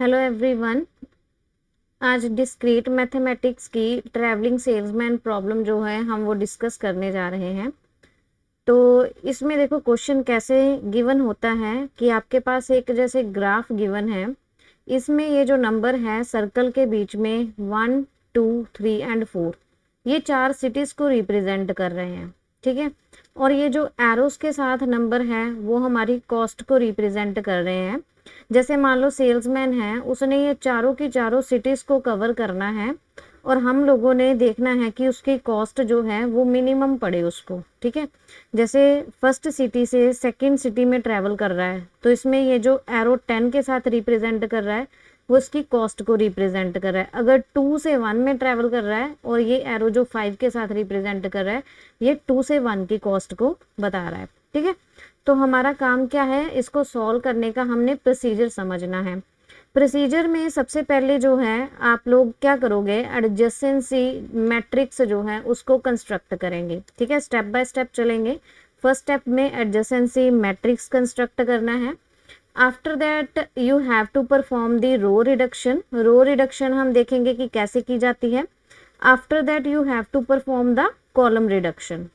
Hello everyone. आज discrete mathematics की travelling salesman problem जो है हम वो डिस्कस करने जा रहे हैं। तो इसमें देखो क्वेश्चन कैसे गिवन होता है कि आपके पास एक जैसे ग्राफ गिवन है, इसमें ये जो नंबर है सर्कल के बीच में 1 2 3 एंड 4 ये 4 सिटीज को रिप्रेजेंट कर रहे हैं। ठीक है, और ये जो एरोस के साथ नंबर है वो हमारी कॉस्ट को रिप्रेजेंट कर रहे हैं। जैसे मान लो सेल्समैन है, उसने ये चारों की चारों सिटीज को कवर करना है और हम लोगों ने देखना है कि उसकी कॉस्ट जो है वो मिनिमम पड़े उसको। ठीक है, जैसे फर्स्ट सिटी से सेकंड सिटी में ट्रैवल कर रहा है तो इसमें ये जो एरो 10 के साथ रिप्रेजेंट कर रहा है वो इसकी कॉस्ट को रिप्रेजेंट कर रहा है। अगर 2 से 1 में ट्रैवल कर रहा है और ये एरो जो 5 के साथ रिप्रेजेंट कर रहा है ये 2 से 1 की कॉस्ट को बता रहा है। ठीक है, तो हमारा काम क्या है, इसको सॉल्व करने का हमने प्रोसीजर समझना है। प्रोसीजर में सबसे पहले जो है आप लोग क्या करोगे, एडजेसेंसी मैट्रिक्स जो है उसको कंस्ट्रक्ट करेंगे। ठीक है, स्टेप बाय स्टेप चलेंगे। फर्स्ट स्टेप में एडजेसेंसी मैट्रिक्स कंस्ट्रक्ट करना है। After that you have to perform the row reduction. Row reduction हम देखेंगे कि कैसे की जाती है। After that you have to perform the column reduction.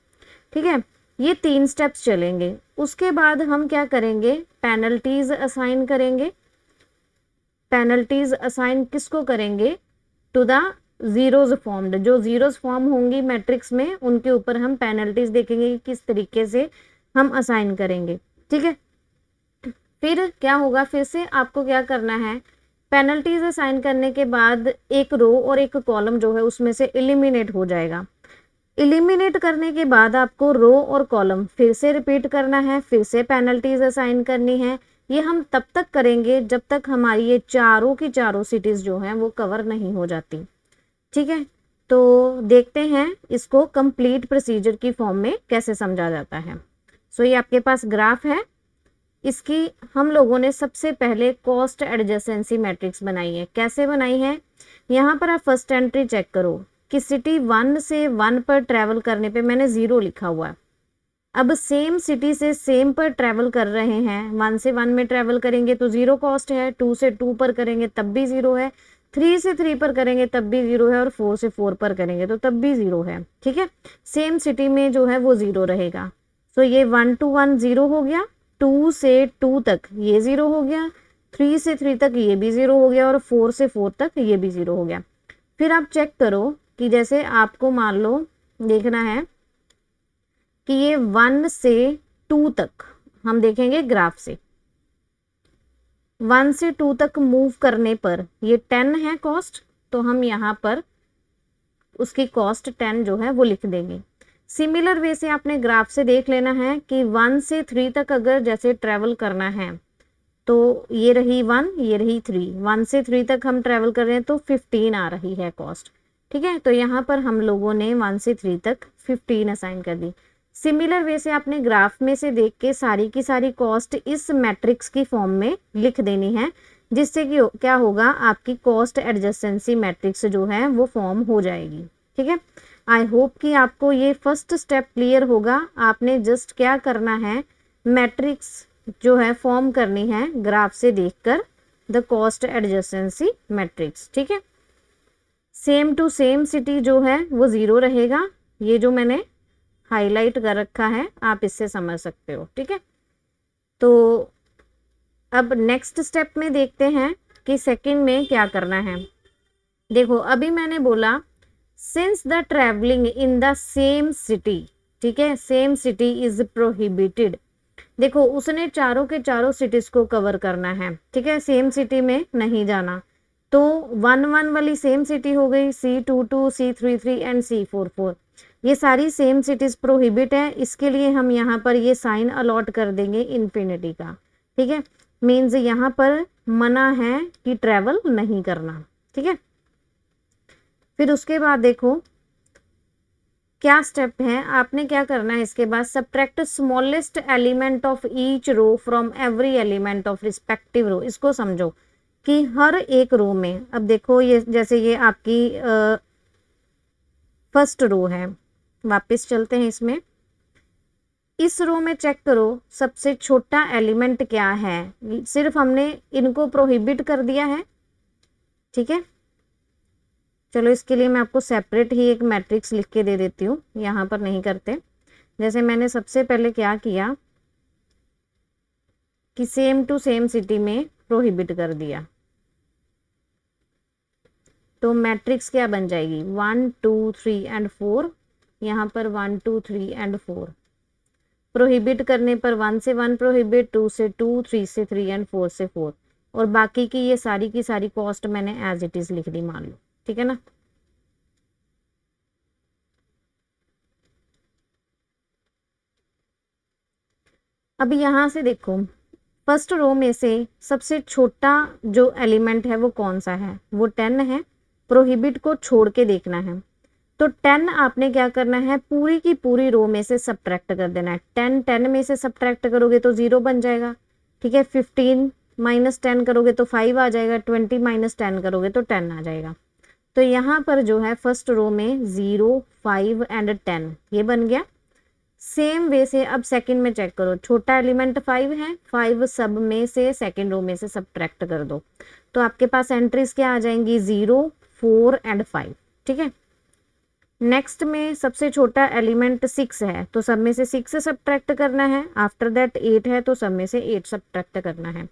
ठीक है, ये 3 स्टेप्स चलेंगे। उसके बाद हम क्या करेंगे, पेनल्टीज असाइन करेंगे। पेनल्टीज असाइन किसको करेंगे, टू द जीरोज फॉर्म्ड। जो जीरोज फॉर्म होंगी मैट्रिक्स में उनके ऊपर हम पेनल्टीज देखेंगे कि किस तरीके से हम असाइन करेंगे। ठीक है, फिर क्या होगा, फिर से आपको क्या करना है, पेनल्टीज असाइन करने के बाद एक रो और एक कॉलम जो है उसमें से एलिमिनेट हो जाएगा। एलिमिनेट करने के बाद आपको रो और कॉलम फिर से रिपीट करना है, फिर से पेनल्टीज असाइन करनी है। ये हम तब तक करेंगे जब तक हमारी ये चारों की चारों सिटीज जो हैं वो कवर नहीं हो जाती। ठीक है, तो देखते हैं इसको कंप्लीट प्रोसीजर की फॉर्म में कैसे समझा जाता है। सो ये आपके पास ग्राफ है, इसकी हम लोगों ने सबसे पहले कॉस्ट एडजेसेंसी मैट्रिक्स बनाई है। कैसे बनाई है, यहाँ पर आप फर्स्ट एंट्री चेक करो कि सिटी 1 से 1 पर ट्रैवल करने पे मैंने 0 लिखा हुआ है। अब सेम सिटी से सेम पर ट्रैवल कर रहे हैं, 1 से 1 में ट्रैवल करेंगे तो 0 कॉस्ट है, 2 से 2 पर करेंगे तब भी 0 है, 3 से 3 पर करेंगे तब भी 0 है और 4 से 4 पर करेंगे तो तब भी 0 है। ठीक है, सेम सिटी में जो है वो 0 रहेगा। सो ये 1 to 1 0 हो गया, 2 से 2 तक ये 0 हो गया, 3 से 3 तक ये भी 0 हो गया और 4 से 4 तक ये भी 0 हो गया। फिर आप चेक करो कि जैसे आपको मान लो देखना है कि ये 1 से 2 तक हम देखेंगे ग्राफ से, 1 से 2 तक मूव करने पर ये 10 है कॉस्ट, तो हम यहाँ पर उसकी कॉस्ट 10 जो है वो लिख देंगे। सिमिलर वे से आपने ग्राफ से देख लेना है कि 1 से 3 तक अगर जैसे ट्रेवल करना है तो ये रही 1, ये रही 3, 1 से 3 तक हम ट्रेवल कर रहे हैं तो 15 आ रही है कॉस्ट। ठीक है, तो यहाँ पर हम लोगों ने 1 से 3 तक 15 असाइन कर दी। सिमिलर वे से आपने ग्राफ में से देख के सारी की सारी कॉस्ट इस मैट्रिक्स की फॉर्म में लिख देनी है, जिससे कि क्या होगा, आपकी कॉस्ट एडजेसेंसी मैट्रिक्स जो है वो फॉर्म हो जाएगी। ठीक है, आई होप कि आपको ये फर्स्ट स्टेप क्लियर होगा। आपने जस्ट क्या करना है, मैट्रिक्स जो है फॉर्म करनी है ग्राफ से देखकर, द कॉस्ट एडजेसेंसी मैट्रिक्स। ठीक है, सेम टू सेम सिटी जो है वो 0 रहेगा, ये जो मैंने हाईलाइट कर रखा है आप इससे समझ सकते हो। ठीक है, तो अब नेक्स्ट स्टेप में देखते हैं कि सेकंड में क्या करना है। देखो अभी मैंने बोला since the travelling in the same city, ठीक है, सेम सिटी इज प्रोहिबिटेड। देखो उसने चारों के चारों सिटीज को कवर करना है। ठीक है, सेम सिटी में नहीं जाना, तो 1 1 वाली सेम सिटी हो गई, C2 2 C3 3 एंड C4 4, ये सारी सेम सिटीज प्रोहिबिट है। इसके लिए हम यहाँ पर ये साइन अलॉट कर देंगे इन्फिनिटी का। ठीक है, मीन्स यहाँ पर मना है कि ट्रैवल नहीं करना। ठीक है, फिर उसके बाद देखो क्या स्टेप है, आपने क्या करना है इसके बाद, subtract smallest element of each row from every element of respective row. इसको समझो कि हर एक रो में, अब देखो ये जैसे ये आपकी फर्स्ट रो है, वापस चलते हैं इसमें, इस रो में चेक करो सबसे छोटा एलिमेंट क्या है। सिर्फ हमने इनको प्रोहिबिट कर दिया है, ठीक है, चलो इसके लिए मैं आपको सेपरेट ही एक मैट्रिक्स लिख के दे देती हूँ, यहाँ पर नहीं करते। जैसे मैंने सबसे पहले क्या किया कि सेम टू सेम सिटी में प्रोहिबिट कर दिया, तो मैट्रिक्स क्या बन जाएगी 1 2 3 एंड 4, यहाँ पर 1 2 3 एंड 4। प्रोहिबिट करने पर 1 से 1 प्रोहिबिट, 2 से 2, 3 से 3 एंड 4 से 4, और बाकी की ये सारी की सारी कॉस्ट मैंने एज इट इज लिख दी मान लो, ठीक है ना। अब यहाँ से देखो फर्स्ट रो में से सबसे छोटा जो एलिमेंट है वो कौन सा है, वो 10 है। प्रोहिबिट को छोड़ के देखना है, तो 10 आपने क्या करना है पूरी की पूरी रो में से सब्ट्रैक्ट कर देना है। 10 में से सब्ट्रैक्ट करोगे तो 0 बन जाएगा, ठीक है। 15 माइनस 10 करोगे तो 5 आ जाएगा, 20 माइनस 10 करोगे तो 10 आ जाएगा। तो यहाँ पर जो है फर्स्ट रो में 0 5 एंड 10 ये बन गया। सेम वे से अब सेकंड में चेक करो, छोटा एलिमेंट 5 है, 5 सब में से सेकंड रो में से सब्ट्रैक्ट कर दो, तो आपके पास एंट्रीज क्या आ जाएंगी 0 4 एंड 5, ठीक है। नेक्स्ट में सबसे छोटा एलिमेंट 6 है, तो सब में से 6 सब्ट्रैक्ट करना है। आफ्टर दैट 8 है, तो सब में से 8 सब्ट्रैक्ट करना है।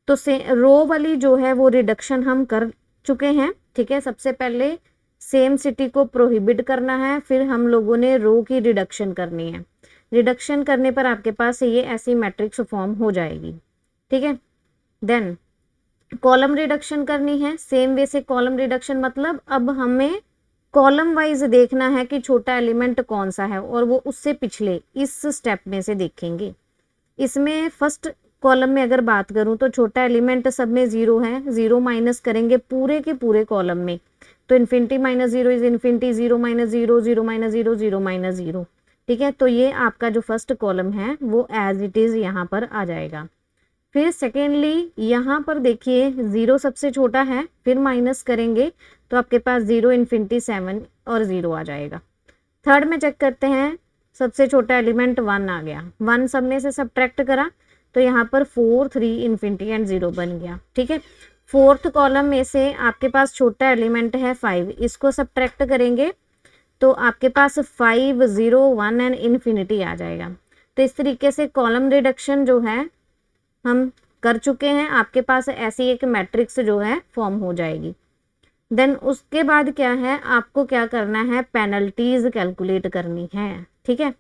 तो से रो वाली जो है वो रिडक्शन हम कर चुके हैं, ठीक है। सबसे पहले सेम सिटी को प्रोहिबिट करना है, फिर हम लोगों ने रो की रिडक्शन करनी है। रिडक्शन करने पर आपके पास ये ऐसी मैट्रिक्स फॉर्म हो जाएगी, ठीक है। देन कॉलम रिडक्शन करनी है, सेम वे से कॉलम रिडक्शन मतलब अब हमें कॉलम वाइज देखना है कि छोटा एलिमेंट कौन सा है, और वो उससे पिछले इस स्टेप में से देखेंगे। इसमें फर्स्ट कॉलम में अगर बात करूं तो छोटा एलिमेंट सब में 0 है, 0 माइनस करेंगे पूरे के पूरे कॉलम में, तो infinity minus 0 is infinity, 0 minus 0 0 minus 0 0 minus 0, ठीक है। तो ये आपका जो फर्स्ट कॉलम है वो एज इट इज यहाँ पर आ जाएगा। फिर सेकेंडली यहाँ पर देखिए 0 सबसे छोटा है, फिर माइनस करेंगे तो आपके पास 0 इन्फिनिटी 7 और 0 आ जाएगा। थर्ड में चेक करते हैं, सबसे छोटा एलिमेंट 1 आ गया, 1 सब में से सब्ट्रैक्ट करा तो यहाँ पर 4 3 इन्फिनिटी एंड 0 बन गया, ठीक है। फोर्थ कॉलम में से आपके पास छोटा एलिमेंट है 5, इसको सब्ट्रैक्ट करेंगे तो आपके पास 5 0 1 एंड इन्फिनिटी आ जाएगा। तो इस तरीके से कॉलम रिडक्शन जो है हम कर चुके हैं, आपके पास ऐसी एक मैट्रिक्स जो है फॉर्म हो जाएगी। देन उसके बाद क्या है, आपको क्या करना है, पेनल्टीज कैलकुलेट करनी है, ठीक है,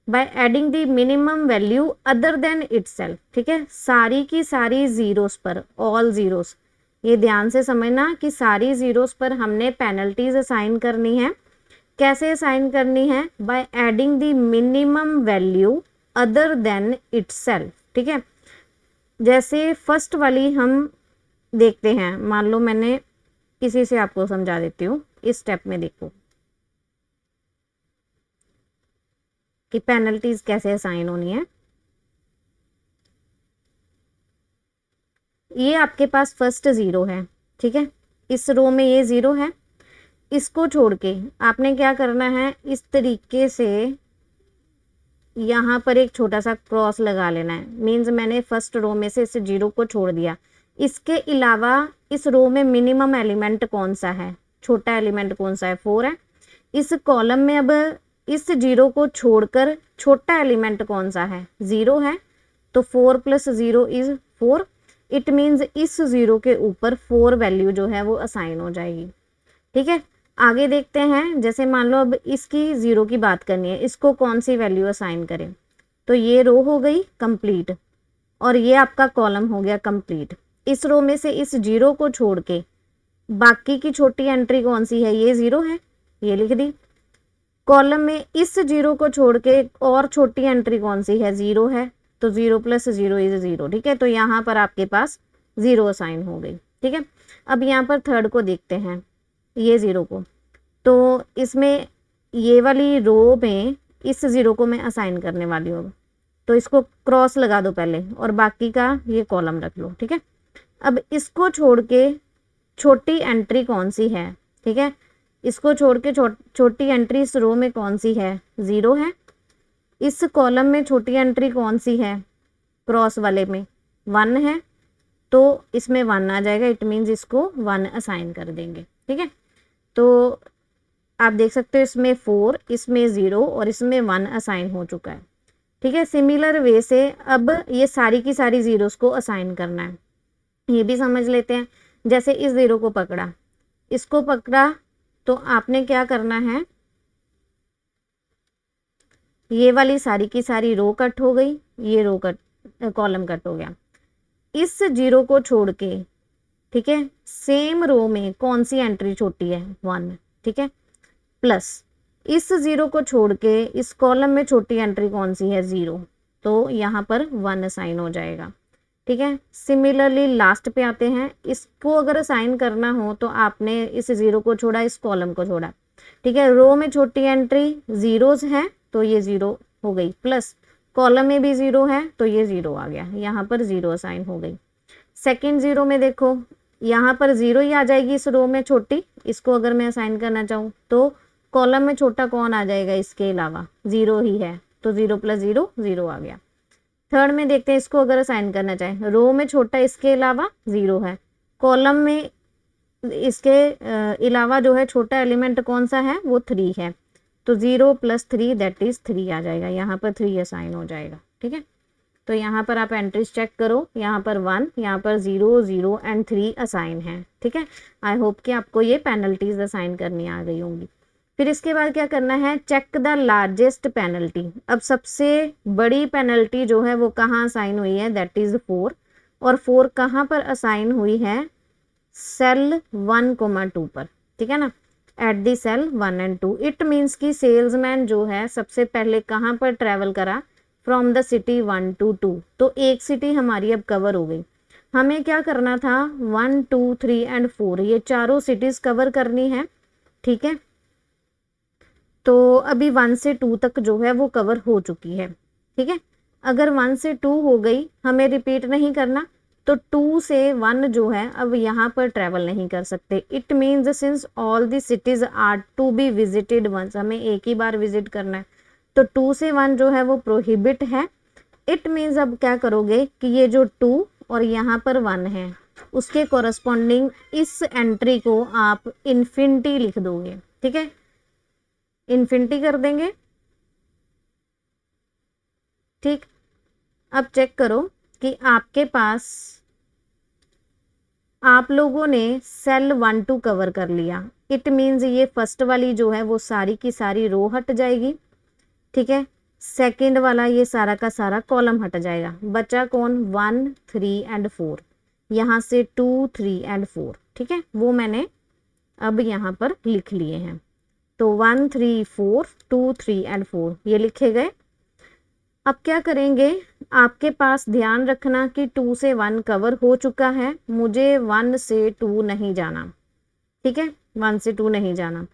by adding the minimum value other than itself, ठीक है। सारी की सारी जीरोस पर, ऑल जीरोस, ये ध्यान से समझना कि सारी जीरोस पर हमने पेनल्टीज असाइन करनी है। कैसे असाइन करनी है, by adding the minimum value other than itself, ठीक है। जैसे फर्स्ट वाली हम देखते हैं, मान लो मैंने किसी से आपको समझा देती हूँ, इस स्टेप में देखो कि पेनल्टीज कैसे असाइन होनी है। ये आपके पास फर्स्ट 0 है, ठीक है, इस रो में ये 0 है, इसको छोड़ के आपने क्या करना है, इस तरीके से यहाँ पर एक छोटा सा क्रॉस लगा लेना है। मीन्स मैंने फर्स्ट रो में से इस 0 को छोड़ दिया। इसके अलावा इस रो में मिनिमम एलिमेंट कौन सा है, छोटा एलिमेंट कौन सा है, 4 है। इस कॉलम में अब इस 0 को छोड़कर छोटा एलिमेंट कौन सा है, 0 है, तो 4 + 0 इज 4। इट मीन्स इस 0 के ऊपर 4 वैल्यू जो है वो असाइन हो जाएगी, ठीक है। आगे देखते हैं, जैसे मान लो अब इसकी 0 की बात करनी है, इसको कौन सी वैल्यू असाइन करें, तो ये रो हो गई कंप्लीट और ये आपका कॉलम हो गया कंप्लीट। इस रो में से इस 0 को छोड़ के बाकी की छोटी एंट्री कौन सी है, ये 0 है, ये लिख दी। कॉलम में इस 0 को छोड़ के और छोटी एंट्री कौन सी है, 0 है, तो 0 + 0 इज 0, ठीक है। तो यहाँ पर आपके पास 0 असाइन हो गई, ठीक है। अब यहाँ पर थर्ड को देखते हैं, ये 0 को, तो इसमें ये वाली रो में इस 0 को मैं असाइन करने वाली हूँ, तो इसको क्रॉस लगा दो पहले और बाकी का ये कॉलम रख लो, ठीक है। अब इसको छोड़ के छोटी एंट्री कौन सी है, ठीक है, इसको छोड़ के छोटी एंट्री इस रो में कौन सी है, 0 है। इस कॉलम में छोटी एंट्री कौन सी है, क्रॉस वाले में 1 है। तो इसमें 1 आ जाएगा, इट मीन्स इसको 1 असाइन कर देंगे। ठीक है, तो आप देख सकते हो इसमें 4, इसमें 0 और इसमें 1 असाइन हो चुका है। ठीक है, सिमिलर वे से अब ये सारी की सारी जीरोस को असाइन करना है, ये भी समझ लेते हैं। जैसे इस 0 को पकड़ा, इसको पकड़ा, तो आपने क्या करना है, ये वाली सारी की सारी रो कट हो गई, ये रो कट, कॉलम कट हो गया। इस 0 को छोड़ के, ठीक है, सेम रो में कौन सी एंट्री छोटी है, 1। ठीक है, प्लस इस 0 को छोड़ के इस कॉलम में छोटी एंट्री कौन सी है, 0, तो यहाँ पर 1 असाइन हो जाएगा। ठीक है, सिमिलरली लास्ट पे आते हैं, इसको अगर असाइन करना हो तो आपने इस 0 को छोड़ा, इस कॉलम को छोड़ा। ठीक है, रो में छोटी एंट्री जीरोस है तो ये 0 हो गई, प्लस कॉलम में भी 0 है तो ये 0 आ गया, यहाँ पर 0 असाइन हो गई। सेकेंड 0 में देखो, यहाँ पर 0 ही आ जाएगी इस रो में छोटी, इसको अगर मैं असाइन करना चाहूँ तो कॉलम में छोटा कौन आ जाएगा, इसके अलावा 0 ही है, तो 0 + 0 0 आ गया। थर्ड में देखते हैं, इसको अगर असाइन करना चाहें, रो में छोटा इसके अलावा 0 है, कॉलम में इसके अलावा जो है छोटा एलिमेंट कौन सा है, वो 3 है, तो 0 + 3 दैट इज 3 आ जाएगा, यहाँ पर 3 असाइन हो जाएगा। ठीक है, तो यहाँ पर आप एंट्रीज चेक करो, यहाँ पर 1, यहाँ पर 0 0 एंड 3 असाइन है। ठीक है, आई होप कि आपको ये पेनल्टीज असाइन करनी आ गई होंगी। फिर इसके बाद क्या करना है, चेक द लार्जेस्ट पेनल्टी। अब सबसे बड़ी पेनल्टी जो है वो कहाँ असाइन हुई है, दैट इज 4, और 4 कहाँ पर असाइन हुई है, सेल 1,2 पर। ठीक है ना, at the cell 1 and 2। It means कि सेल्समैन जो है सबसे पहले कहाँ पर ट्रेवल करा, फ्रॉम द सिटी 1 to 2, तो एक सिटी हमारी अब कवर हो गई। हमें क्या करना था, 1 2 3 and 4, ये चारों सिटीज कवर करनी है। ठीक है, तो अभी 1 से 2 तक जो है वो कवर हो चुकी है। ठीक है, अगर 1 से 2 हो गई, हमें रिपीट नहीं करना, तो 2 से 1 जो है अब यहाँ पर ट्रेवल नहीं कर सकते। It means since all the cities are to be visited once, हमें एक ही बार विजिट करना है, तो 2 से 1 जो है वो प्रोहिबिट है। इट मीन्स अब क्या करोगे कि ये जो 2 और यहाँ पर 1 है, उसके कॉरस्पॉन्डिंग इस एंट्री को आप इन्फिनिटी लिख दोगे। ठीक है, इन्फिनिटी कर देंगे। ठीक, अब चेक करो कि आपके पास, आप लोगों ने सेल 1 2 कवर कर लिया, इट मीन्स ये फर्स्ट वाली जो है वो सारी की सारी रो हट जाएगी। ठीक है, सेकंड वाला ये सारा का सारा कॉलम हट जाएगा, बचा कौन, 1 3 and 4, यहाँ से 2 3 and 4। ठीक है, वो मैंने अब यहाँ पर लिख लिए हैं, तो 1 3 4 2 3 and 4 ये लिखे गए। अब क्या करेंगे, आपके पास ध्यान रखना कि 2 से 1 कवर हो चुका है, मुझे 1 से 2 नहीं जाना। ठीक है, 1 से 2 नहीं जाना।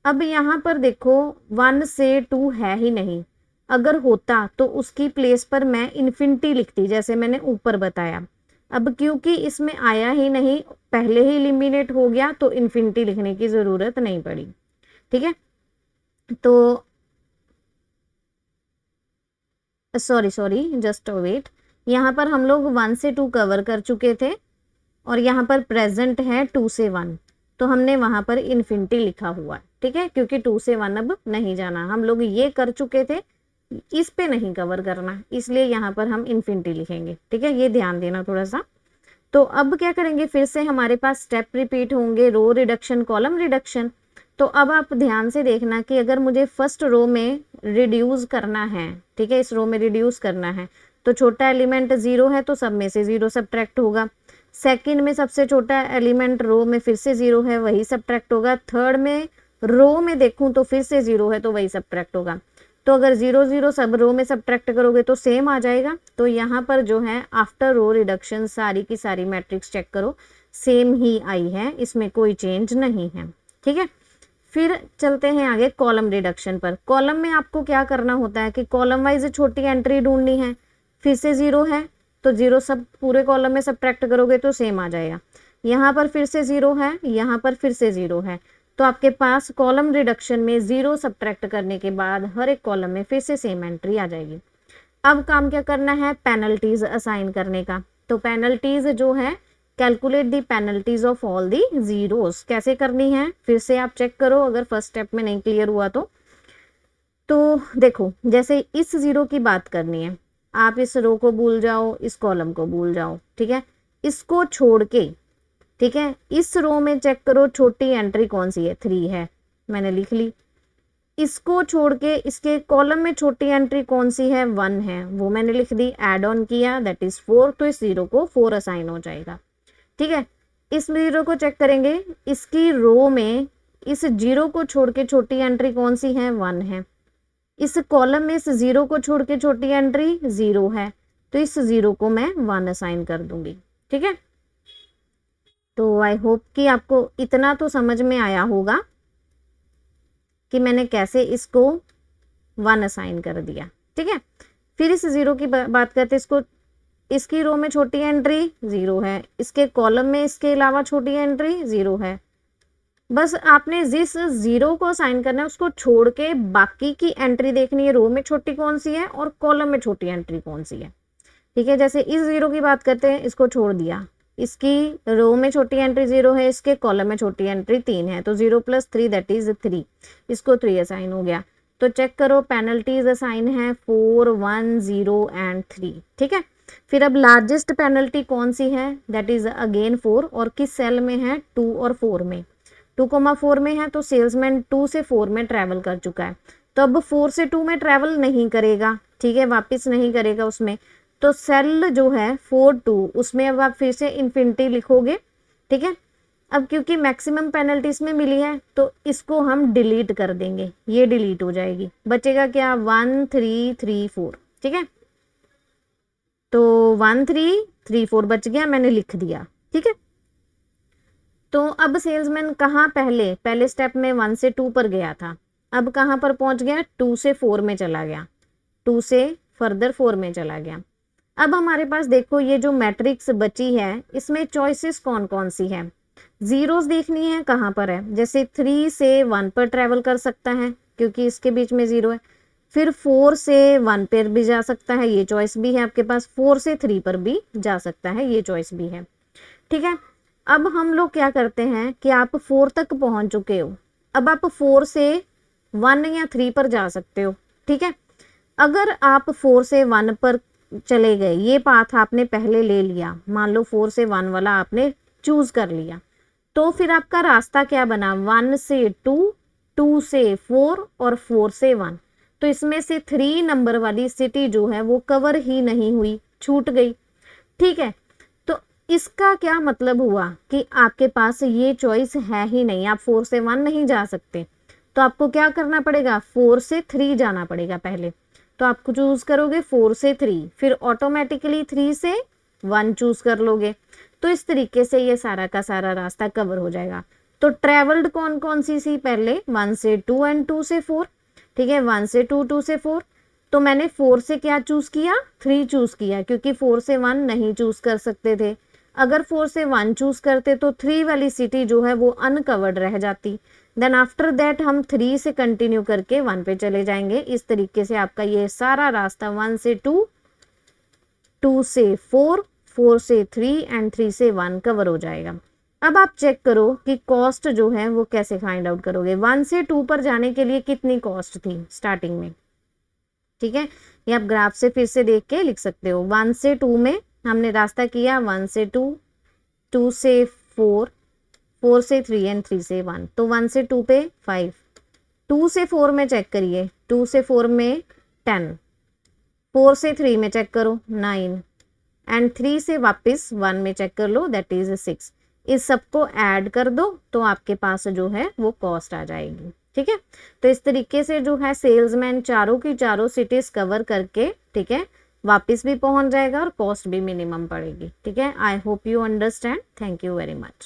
अब यहाँ पर देखो 1 से 2 है ही नहीं, अगर होता तो उसकी प्लेस पर मैं इन्फिनिटी लिखती, जैसे मैंने ऊपर बताया। अब क्योंकि इसमें आया ही नहीं, पहले ही एलिमिनेट हो गया, तो इन्फिनिटी लिखने की ज़रूरत नहीं पड़ी। ठीक है, तो सॉरी जस्ट वेट, यहाँ पर हम लोग 1 से 2 कवर कर चुके थे और यहाँ पर प्रेजेंट है 2 से 1, तो हमने वहाँ पर इन्फिनिटी लिखा हुआ है। ठीक है, क्योंकि 2 से 1 अब नहीं जाना, हम लोग ये कर चुके थे, इस पे नहीं कवर करना, इसलिए यहाँ पर हम इन्फिनिटी लिखेंगे। ठीक है, ये ध्यान देना थोड़ा सा। तो अब क्या करेंगे, फिर से हमारे पास स्टेप रिपीट होंगे, रो रिडक्शन कॉलम रिडक्शन। तो अब आप ध्यान से देखना कि अगर मुझे फर्स्ट रो में रिड्यूस करना है, ठीक है, इस रो में रिड्यूस करना है, तो छोटा एलिमेंट 0 है तो सब में से 0 सब्ट्रैक्ट होगा। सेकंड में सबसे छोटा एलिमेंट रो में फिर से 0 है, वही सब्ट्रैक्ट होगा। थर्ड में रो में देखूं तो फिर से 0 है तो वही सब्ट्रैक्ट होगा। तो अगर 0 0 सब रो में सब्ट्रैक्ट करोगे तो सेम आ जाएगा। तो यहाँ पर जो है आफ्टर रो रिडक्शन सारी की सारी मैट्रिक्स चेक करो, सेम ही आई है, इसमें कोई चेंज नहीं है। ठीक है, फिर चलते हैं आगे कॉलम रिडक्शन पर। कॉलम में आपको क्या करना होता है कि कॉलम वाइज छोटी एंट्री ढूंढनी है, फिर से 0 है तो 0 सब पूरे कॉलम में सब्ट्रैक्ट करोगे तो सेम आ जाएगा। यहाँ पर फिर से 0 है, यहाँ पर फिर से 0 है, तो आपके पास कॉलम रिडक्शन में 0 सब्ट्रैक्ट करने के बाद हर एक कॉलम में फिर से सेम एंट्री आ जाएगी। अब काम क्या करना है, पेनल्टीज असाइन करने का। तो पेनल्टीज जो है, calculate the penalties of all the zeros, कैसे करनी है फिर से आप चेक करो अगर फर्स्ट स्टेप में नहीं क्लियर हुआ तो देखो, जैसे इस जीरो की बात करनी है, आप इस रो को भूल जाओ, इस कॉलम को भूल जाओ, ठीक है, इसको छोड़ के, ठीक है, इस रो में चेक करो छोटी एंट्री कौन सी है, 3 है, मैंने लिख ली। इसको छोड़ के इसके कॉलम में छोटी एंट्री कौन सी है, 1 है, वो मैंने लिख दी, एड ऑन किया, दैट इज 4, तो इस जीरो को 4 असाइन हो जाएगा। ठीक है, इस जीरो को चेक करेंगे, इसकी रो में इस जीरो को छोड़ के छोटी एंट्री कौन सी है, 1 है। इस कॉलम में इस जीरो को छोड़ के छोटी एंट्री 0 है, तो इस जीरो को मैं 1 असाइन कर दूंगी। ठीक है, तो आई होप कि आपको इतना तो समझ में आया होगा कि मैंने कैसे इसको 1 असाइन कर दिया। ठीक है, फिर इस जीरो की बात करते, इसको, इसकी रो में छोटी एंट्री 0 है, इसके कॉलम में इसके अलावा छोटी एंट्री 0 है। बस आपने जिस जीरो को असाइन करना है उसको छोड़ के बाकी की एंट्री देखनी है, रो में छोटी कौन सी है और कॉलम में छोटी एंट्री कौन सी है। ठीक है, जैसे इस जीरो की बात करते हैं, इसको छोड़ दिया, इसकी रो में छोटी एंट्री 0 है, इसके कॉलम में छोटी एंट्री 3 है, तो 0 + 3 दैट इज 3, इसको 3 असाइन हो गया। तो चेक करो, पेनल्टीज असाइन है 4, 1, 0 एंड 3। ठीक है, फिर अब लार्जेस्ट पेनल्टी कौन सी है, दैट इज अगेन 4, और किस सेल में है, 2 और 4 में, 2,4 में है, तो सेल्समैन 2 से 4 में ट्रैवल कर चुका है, तो अब 4 से 2 में ट्रैवल नहीं करेगा। ठीक है, वापस नहीं करेगा उसमें, तो सेल जो है 4-2 उसमें अब आप फिर से इन्फिनिटी लिखोगे। ठीक है, अब क्योंकि मैक्सिमम पेनल्टी इसमें मिली है तो इसको हम डिलीट कर देंगे, ये डिलीट हो जाएगी, बचेगा क्या, 1, 3, 3, 4। ठीक है, तो 1, 3, 3, 4 बच गया, मैंने लिख दिया। ठीक है, तो अब सेल्समैन कहाँ, पहले स्टेप में 1 से 2 पर गया था, अब कहाँ पर पहुंच गया, 2 से 4 में चला गया, 2 से फर्दर 4 में चला गया। अब हमारे पास देखो ये जो मैट्रिक्स बची है इसमें चॉइसेस कौन कौन सी है, जीरोस देखनी है कहाँ पर है, जैसे 3 से 1 पर ट्रैवल कर सकता है क्योंकि इसके बीच में 0 है, फिर 4 से 1 पर भी जा सकता है, ये चॉइस भी है आपके पास, 4 से 3 पर भी जा सकता है, ये चॉइस भी है। ठीक है, अब हम लोग क्या करते हैं कि आप 4 तक पहुंच चुके हो, अब आप 4 से 1 या 3 पर जा सकते हो। ठीक है, अगर आप 4 से 1 पर चले गए, ये पाथ आपने पहले ले लिया, मान लो 4 से 1 वाला आपने चूज कर लिया, तो फिर आपका रास्ता क्या बना, 1 से 2, 2 से 4 और 4 से 1, तो इसमें से 3 नंबर वाली सिटी जो है वो कवर ही नहीं हुई, छूट गई। ठीक है, तो इसका क्या मतलब हुआ कि आपके पास ये चॉइस है ही नहीं, आप 4 से 1 नहीं जा सकते, तो आपको क्या करना पड़ेगा, 4 से 3 जाना पड़ेगा पहले, तो आपको चूज करोगे 4 से 3, फिर ऑटोमेटिकली 3 से 1 चूज कर लोगे, तो इस तरीके से ये सारा का सारा रास्ता कवर हो जाएगा। तो ट्रेवल्ड कौन कौन सी पहले, 1 से 2 एंड 2 से 4। ठीक है, 1 से 2, 2 से 4, तो मैंने 4 से क्या चूज किया, 3 चूज किया, क्योंकि 4 से 1 नहीं चूज कर सकते थे, अगर 4 से 1 चूज करते तो 3 वाली सिटी जो है वो अनकवर्ड रह जाती, देन आफ्टर दैट हम 3 से कंटिन्यू करके 1 पे चले जाएंगे। इस तरीके से आपका ये सारा रास्ता 1 से 2, 2 से 4, 4 से 3 एंड 3 से 1 कवर हो जाएगा। अब आप चेक करो कि कॉस्ट जो है वो कैसे फाइंड आउट करोगे, 1 से 2 पर जाने के लिए कितनी कॉस्ट थी स्टार्टिंग में। ठीक है, ये आप ग्राफ से फिर से देख के लिख सकते हो, 1 से 2 में हमने रास्ता किया, 1 से 2, 2 से 4, 4 से 3 एंड 3 से 1, तो 1 से 2 पे 5, 2 से 4 में चेक करिए, 2 से 4 में 10, 4 से 3 में चेक करो 9 एंड 3 से वापस 1 में चेक कर लो, दैट इज 6। इस सबको ऐड कर दो तो आपके पास जो है वो कॉस्ट आ जाएगी। ठीक है, तो इस तरीके से जो है सेल्समैन चारों की चारों सिटीज कवर करके, ठीक है, वापस भी पहुंच जाएगा और कॉस्ट भी मिनिमम पड़ेगी। ठीक है, I hope you understand, thank you very much.